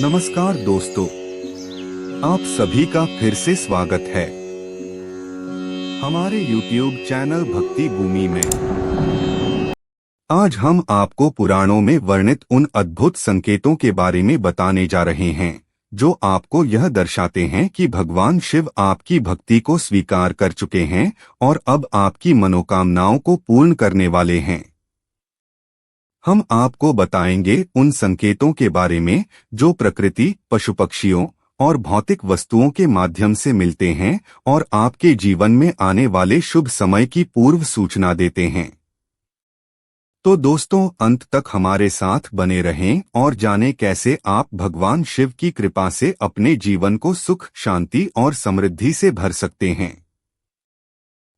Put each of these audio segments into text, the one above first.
नमस्कार दोस्तों, आप सभी का फिर से स्वागत है हमारे YouTube चैनल भक्ति भूमि में। आज हम आपको पुराणों में वर्णित उन अद्भुत संकेतों के बारे में बताने जा रहे हैं जो आपको यह दर्शाते हैं कि भगवान शिव आपकी भक्ति को स्वीकार कर चुके हैं और अब आपकी मनोकामनाओं को पूर्ण करने वाले हैं। हम आपको बताएंगे उन संकेतों के बारे में जो प्रकृति, पशु पक्षियों और भौतिक वस्तुओं के माध्यम से मिलते हैं और आपके जीवन में आने वाले शुभ समय की पूर्व सूचना देते हैं। तो दोस्तों, अंत तक हमारे साथ बने रहें और जानें कैसे आप भगवान शिव की कृपा से अपने जीवन को सुख, शांति और समृद्धि से भर सकते हैं।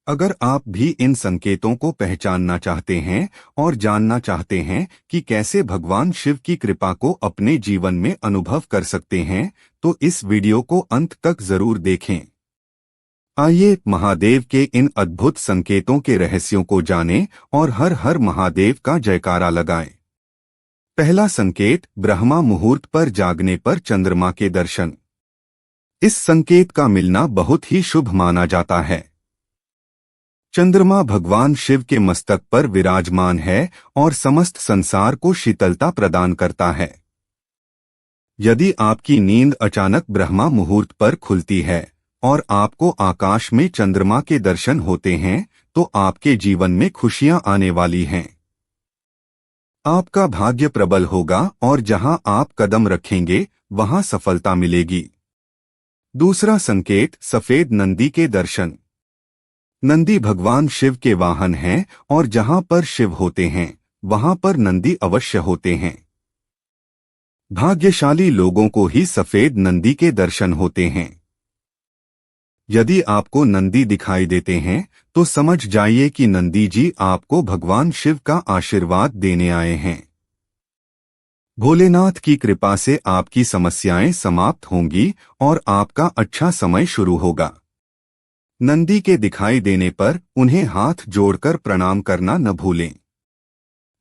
अगर आप भी इन संकेतों को पहचानना चाहते हैं और जानना चाहते हैं कि कैसे भगवान शिव की कृपा को अपने जीवन में अनुभव कर सकते हैं, तो इस वीडियो को अंत तक जरूर देखें। आइए महादेव के इन अद्भुत संकेतों के रहस्यों को जानें और हर हर महादेव का जयकारा लगाएं। पहला संकेत, ब्रह्मा मुहूर्त पर जागने पर चंद्रमा के दर्शन। इस संकेत का मिलना बहुत ही शुभ माना जाता है। चंद्रमा भगवान शिव के मस्तक पर विराजमान है और समस्त संसार को शीतलता प्रदान करता है। यदि आपकी नींद अचानक ब्रह्मा मुहूर्त पर खुलती है और आपको आकाश में चंद्रमा के दर्शन होते हैं, तो आपके जीवन में खुशियां आने वाली हैं। आपका भाग्य प्रबल होगा और जहां आप कदम रखेंगे वहां सफलता मिलेगी। दूसरा संकेत, सफेद नंदी के दर्शन। नंदी भगवान शिव के वाहन हैं और जहां पर शिव होते हैं वहां पर नंदी अवश्य होते हैं। भाग्यशाली लोगों को ही सफेद नंदी के दर्शन होते हैं। यदि आपको नंदी दिखाई देते हैं तो समझ जाइए कि नंदी जी आपको भगवान शिव का आशीर्वाद देने आए हैं। भोलेनाथ की कृपा से आपकी समस्याएं समाप्त होंगी और आपका अच्छा समय शुरू होगा। नंदी के दिखाई देने पर उन्हें हाथ जोड़कर प्रणाम करना न भूलें।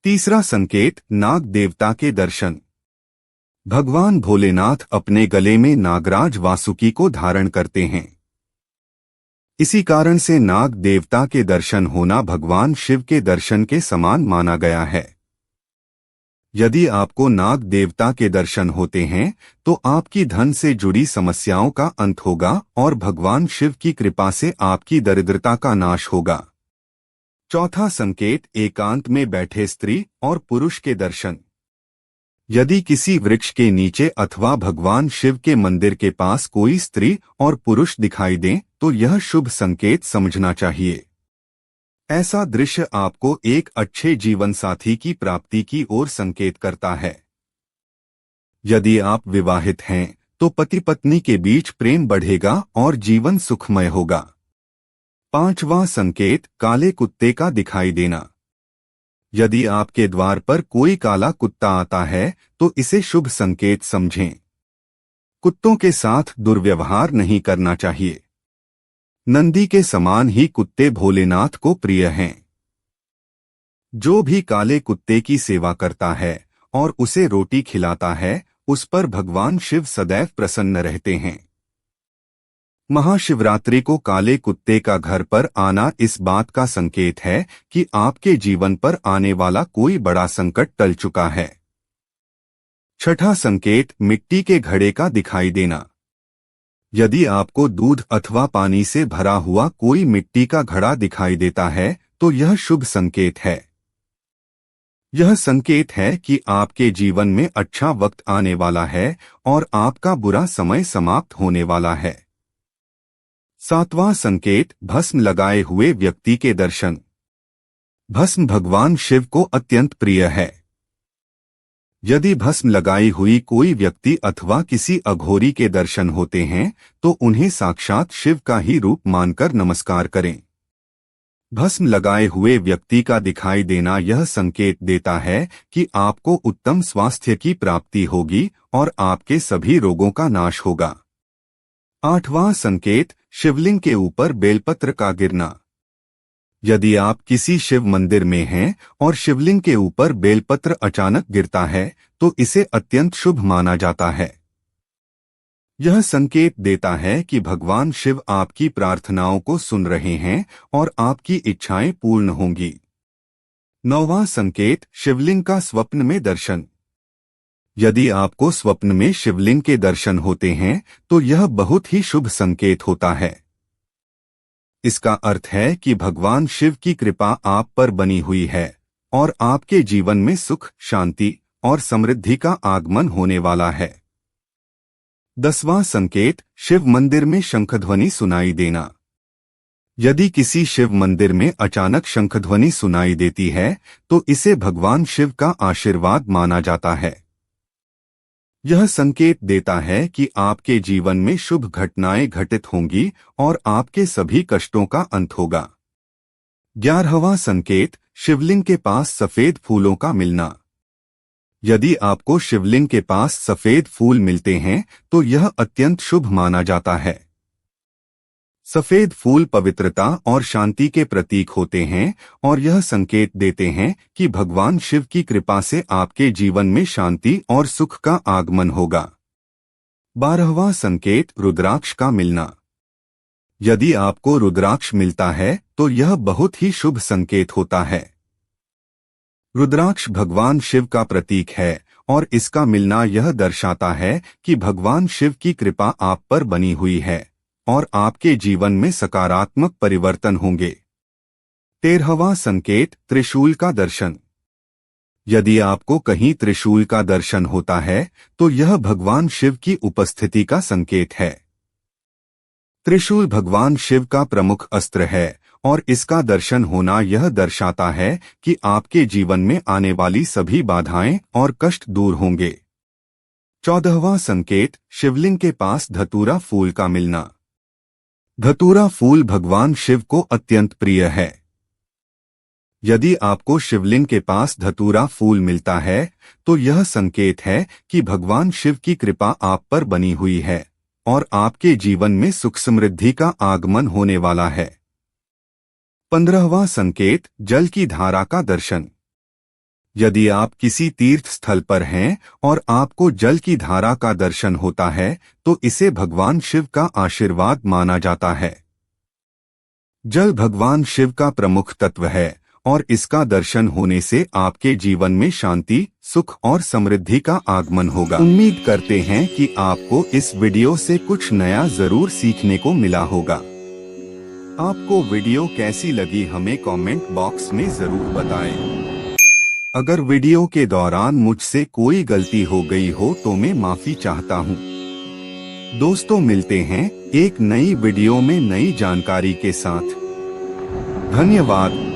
तीसरा संकेत, नाग देवता के दर्शन। भगवान भोलेनाथ अपने गले में नागराज वासुकी को धारण करते हैं। इसी कारण से नाग देवता के दर्शन होना भगवान शिव के दर्शन के समान माना गया है। यदि आपको नाग देवता के दर्शन होते हैं तो आपकी धन से जुड़ी समस्याओं का अंत होगा और भगवान शिव की कृपा से आपकी दरिद्रता का नाश होगा। चौथा संकेत, एकांत में बैठे स्त्री और पुरुष के दर्शन। यदि किसी वृक्ष के नीचे अथवा भगवान शिव के मंदिर के पास कोई स्त्री और पुरुष दिखाई दें तो यह शुभ संकेत समझना चाहिए। ऐसा दृश्य आपको एक अच्छे जीवन साथी की प्राप्ति की ओर संकेत करता है। यदि आप विवाहित हैं तो पति पत्नी के बीच प्रेम बढ़ेगा और जीवन सुखमय होगा। पांचवा संकेत, काले कुत्ते का दिखाई देना। यदि आपके द्वार पर कोई काला कुत्ता आता है तो इसे शुभ संकेत समझें। कुत्तों के साथ दुर्व्यवहार नहीं करना चाहिए। नंदी के समान ही कुत्ते भोलेनाथ को प्रिय हैं। जो भी काले कुत्ते की सेवा करता है और उसे रोटी खिलाता है, उस पर भगवान शिव सदैव प्रसन्न रहते हैं। महाशिवरात्रि को काले कुत्ते का घर पर आना इस बात का संकेत है कि आपके जीवन पर आने वाला कोई बड़ा संकट टल चुका है। छठा संकेत, मिट्टी के घड़े का दिखाई देना। यदि आपको दूध अथवा पानी से भरा हुआ कोई मिट्टी का घड़ा दिखाई देता है तो यह शुभ संकेत है। यह संकेत है कि आपके जीवन में अच्छा वक्त आने वाला है और आपका बुरा समय समाप्त होने वाला है। सातवां संकेत, भस्म लगाए हुए व्यक्ति के दर्शन। भस्म भगवान शिव को अत्यंत प्रिय है। यदि भस्म लगाई हुई कोई व्यक्ति अथवा किसी अघोरी के दर्शन होते हैं तो उन्हें साक्षात शिव का ही रूप मानकर नमस्कार करें। भस्म लगाए हुए व्यक्ति का दिखाई देना यह संकेत देता है कि आपको उत्तम स्वास्थ्य की प्राप्ति होगी और आपके सभी रोगों का नाश होगा। आठवां संकेत, शिवलिंग के ऊपर बेलपत्र का गिरना। यदि आप किसी शिव मंदिर में हैं और शिवलिंग के ऊपर बेलपत्र अचानक गिरता है तो इसे अत्यंत शुभ माना जाता है। यह संकेत देता है कि भगवान शिव आपकी प्रार्थनाओं को सुन रहे हैं और आपकी इच्छाएं पूर्ण होंगी। 9वां संकेत, शिवलिंग का स्वप्न में दर्शन। यदि आपको स्वप्न में शिवलिंग के दर्शन होते हैं तो यह बहुत ही शुभ संकेत होता है। इसका अर्थ है कि भगवान शिव की कृपा आप पर बनी हुई है और आपके जीवन में सुख, शांति और समृद्धि का आगमन होने वाला है। 10वां संकेत, शिव मंदिर में शंखध्वनि सुनाई देना। यदि किसी शिव मंदिर में अचानक शंखध्वनि सुनाई देती है तो इसे भगवान शिव का आशीर्वाद माना जाता है। यह संकेत देता है कि आपके जीवन में शुभ घटनाएं घटित होंगी और आपके सभी कष्टों का अंत होगा। 11वां संकेत, शिवलिंग के पास सफेद फूलों का मिलना। यदि आपको शिवलिंग के पास सफेद फूल मिलते हैं तो यह अत्यंत शुभ माना जाता है। सफेद फूल पवित्रता और शांति के प्रतीक होते हैं और यह संकेत देते हैं कि भगवान शिव की कृपा से आपके जीवन में शांति और सुख का आगमन होगा। 12वां संकेत, रुद्राक्ष का मिलना। यदि आपको रुद्राक्ष मिलता है तो यह बहुत ही शुभ संकेत होता है। रुद्राक्ष भगवान शिव का प्रतीक है और इसका मिलना यह दर्शाता है कि भगवान शिव की कृपा आप पर बनी हुई है और आपके जीवन में सकारात्मक परिवर्तन होंगे। 13वां संकेत, त्रिशूल का दर्शन। यदि आपको कहीं त्रिशूल का दर्शन होता है तो यह भगवान शिव की उपस्थिति का संकेत है। त्रिशूल भगवान शिव का प्रमुख अस्त्र है और इसका दर्शन होना यह दर्शाता है कि आपके जीवन में आने वाली सभी बाधाएं और कष्ट दूर होंगे। 14वां संकेत, शिवलिंग के पास धतूरा फूल का मिलना। धतूरा फूल भगवान शिव को अत्यंत प्रिय है। यदि आपको शिवलिंग के पास धतूरा फूल मिलता है तो यह संकेत है कि भगवान शिव की कृपा आप पर बनी हुई है और आपके जीवन में सुख समृद्धि का आगमन होने वाला है। 15वां संकेत, जल की धारा का दर्शन। यदि आप किसी तीर्थ स्थल पर हैं और आपको जल की धारा का दर्शन होता है तो इसे भगवान शिव का आशीर्वाद माना जाता है। जल भगवान शिव का प्रमुख तत्व है और इसका दर्शन होने से आपके जीवन में शांति, सुख और समृद्धि का आगमन होगा। उम्मीद करते हैं कि आपको इस वीडियो से कुछ नया जरूर सीखने को मिला होगा। आपको वीडियो कैसी लगी हमें कमेंट बॉक्स में जरूर बताएं। अगर वीडियो के दौरान मुझसे कोई गलती हो गई हो तो मैं माफी चाहता हूं। दोस्तों, मिलते हैं एक नई वीडियो में नई जानकारी के साथ। धन्यवाद।